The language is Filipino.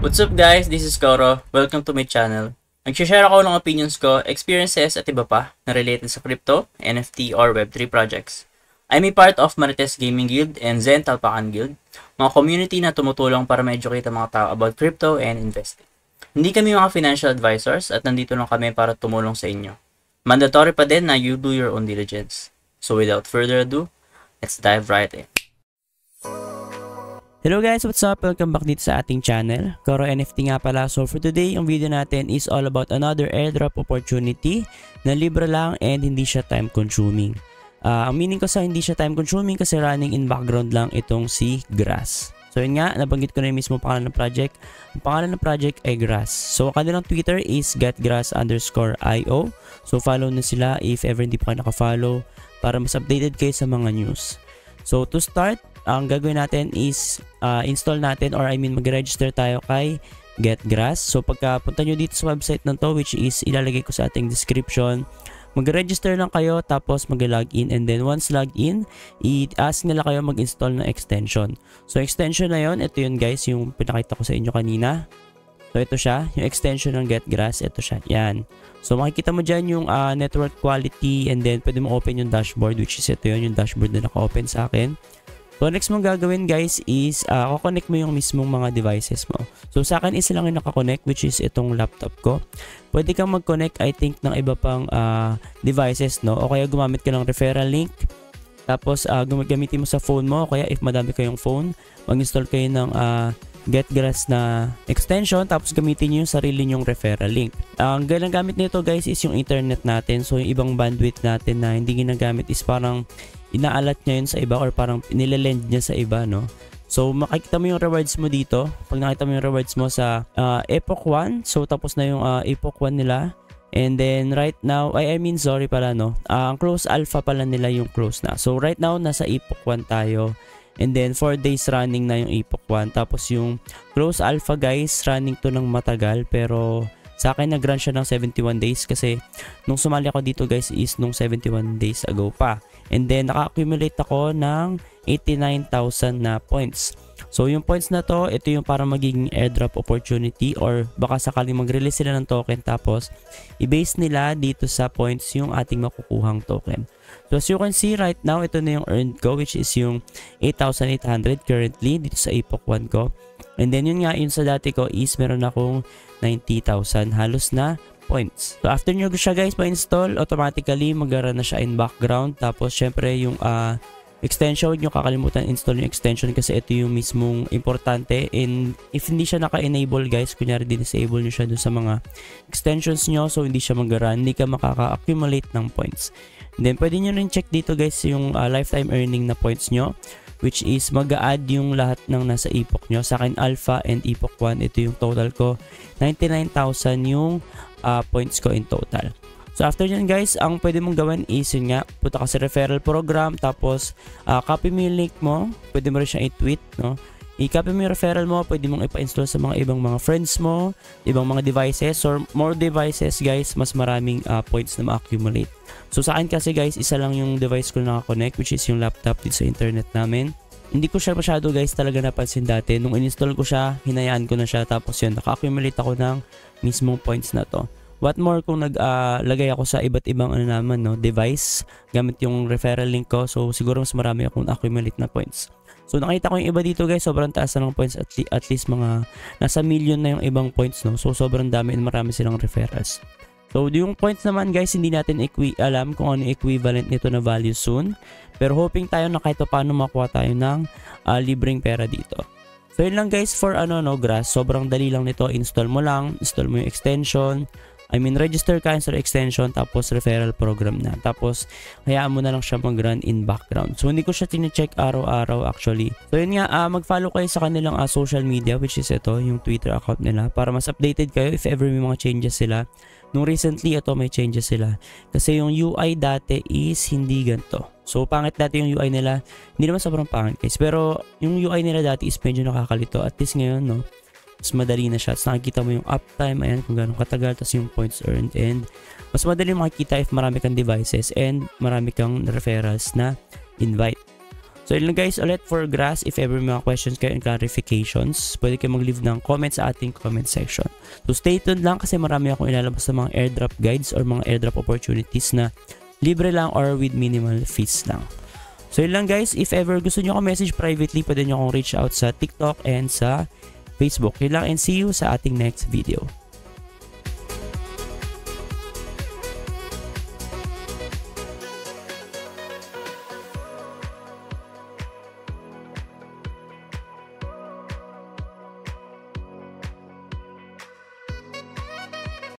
What's up guys? This is Koro. Welcome to my channel. Nag-share ako ng opinions ko, experiences at iba pa na related sa crypto, NFT or Web3 projects. I'm a part of Marites Gaming Guild and Zen Talpakan Guild, mga community na tumutulong para ma-educate ang mga tao about crypto and investing. Hindi kami mga financial advisors at nandito lang kami para tumulong sa inyo. Mandatory pa din na you do your own diligence. So without further ado, let's dive right in. Hello guys, what's up? Welcome back dito sa ating channel. Koro NFT nga pala. So for today, ang video natin is all about another airdrop opportunity na libre lang and hindi siya time consuming. Ang meaning ko sa hindi siya time consuming kasi running in background lang itong si Grass. So yun nga, nabanggit ko na yung mismo pangalan ng project. Ang pangalan ng project ay Grass. So kanilang Twitter is getgrass_io. So follow na sila if ever hindi pa kayo nakafollow para mas updated kayo sa mga news. So to start, ang gagawin natin is install natin or mag-register tayo kay GetGrass. So pagka punta nyo dito sa website na to, which is ilalagay ko sa ating description, mag-register lang kayo tapos mag-login, and then once login, i-ask nila kayo mag-install ng extension. So extension na yon, ito yun guys, yung pinakita ko sa inyo kanina. So ito siya, yung extension ng GetGrass, ito siya, yan. So makikita mo dyan yung network quality, and then pwede mo open yung dashboard, which is ito yun, yung dashboard na naka-open sa akin. So next mong gagawin guys is kukonect mo yung mismong mga devices mo. So sa akin isa lang yung nakakonect, which is itong laptop ko. Pwede kang mag-connect I think ng iba pang devices, no? O kaya gumamit ka ng referral link. Tapos gamitin mo sa phone mo, o kaya if madami kayong phone, mag-install kayo ng GetGrass na extension, tapos gamitin nyo yung sarili nyong referral link. Ang gamit nito guys is yung internet natin. So yung ibang bandwidth natin na hindi ginagamit is parang inaalat niya yun sa iba or parang nilelend niya sa iba, no? So makikita mo yung rewards mo dito. Pag nakita mo yung rewards mo sa Epoch 1, so tapos na yung Epoch 1 nila. And then right now, sorry pala, no? Ang close alpha pala nila yung close na. So right now nasa Epoch 1 tayo. And then 4 days running na yung Epoch 1. Tapos yung close alpha guys, running to ng matagal, pero sa akin nag-run siya ng 71 days kasi nung sumali ako dito guys is nung 71 days ago pa. And then naka-accumulate ako ng 89,000 na points. So yung points na to, ito yung para magiging airdrop opportunity or baka sakaling mag-release sila ng token tapos i-base nila dito sa points yung ating makukuhang token. So as you can see right now, ito na yung earned ko, which is yung 8,800 currently dito sa Epoch 1 ko. And then yun nga, yun sa dati ko is meron akong 90,000 halos na points. So after nyo siya guys ma-install, automatically mag-run na siya in background. Tapos syempre yung extension nyo, kakalimutan install yung extension kasi ito yung mismong importante. And if hindi siya naka-enable guys, kunyari disable nyo siya dun sa mga extensions nyo, so hindi siya mag-run, hindi ka makaka-accumulate ng points. And then pwede nyo rin check dito guys yung lifetime earning na points nyo, which is mag-a-add yung lahat ng nasa Epoch nyo. Sa akin Alpha and Epoch 1, ito yung total ko, 99,000 yung points ko in total. So after nyan guys, ang pwede mong gawin is yun nga, punta ka sa referral program, tapos copy mo yung link mo, pwede mo rin siyang i-tweet, no? I-copy mo yung referral mo, pwede mong ipa-install sa mga ibang mga friends mo, ibang mga devices, or more devices guys, mas maraming points na ma-accumulate. So sa akin kasi guys, isa lang yung device ko na nakakonect, which is yung laptop dito sa internet namin. Hindi ko siya masyado guys talaga napansin dati. Nung in-install ko siya, hinayaan ko na siya, tapos yun, naka-accumulate ako ng mismong points na to. What more kung naglagay ako sa iba't ibang device gamit yung referral link ko, so siguro mas marami akong accumulate na points. So nakita ko yung iba dito guys, sobrang taas na ng points, at least mga nasa million na yung ibang points, no? So sobrang dami and marami silang referrals. So yung points naman guys, hindi natin alam kung ano equivalent nito na value soon, pero hoping tayo na kahit paano makuha tayo ng libreng pera dito. So yun lang guys for Grass. Sobrang dali lang nito, install mo yung extension, register ka sa extension, tapos referral program na. Tapos, hayaan mo na lang siya mag-run in background. So, hindi ko siya tine-check araw-araw actually. So, yun nga, mag-follow kayo sa kanilang social media, which is ito, yung Twitter account nila, para mas updated kayo if ever may mga changes sila. Nung recently, ito may changes sila. Kasi yung UI dati is hindi ganito. So, pangit dati yung UI nila. Hindi naman sobrang pangit guys. Pero, yung UI nila dati is medyo nakakalito. At least ngayon, no? Mas madali na siya. Tapos nakikita mo yung uptime, ayan kung gano'ng katagal, tapos yung points earned, and mas madali makikita if marami kang devices and marami kang referrals na invite. So yun lang guys, ulit for Grass, if ever may mga questions kayo and clarifications, pwede kayo mag-leave ng comments sa ating comment section. So stay tuned lang kasi marami akong ilalabas sa mga airdrop guides or mga airdrop opportunities na libre lang or with minimal fees lang. So yun lang guys, if ever gusto nyo akong message privately, pwede nyo akong reach out sa TikTok and sa Facebook. Yun lang and see you sa ating next video.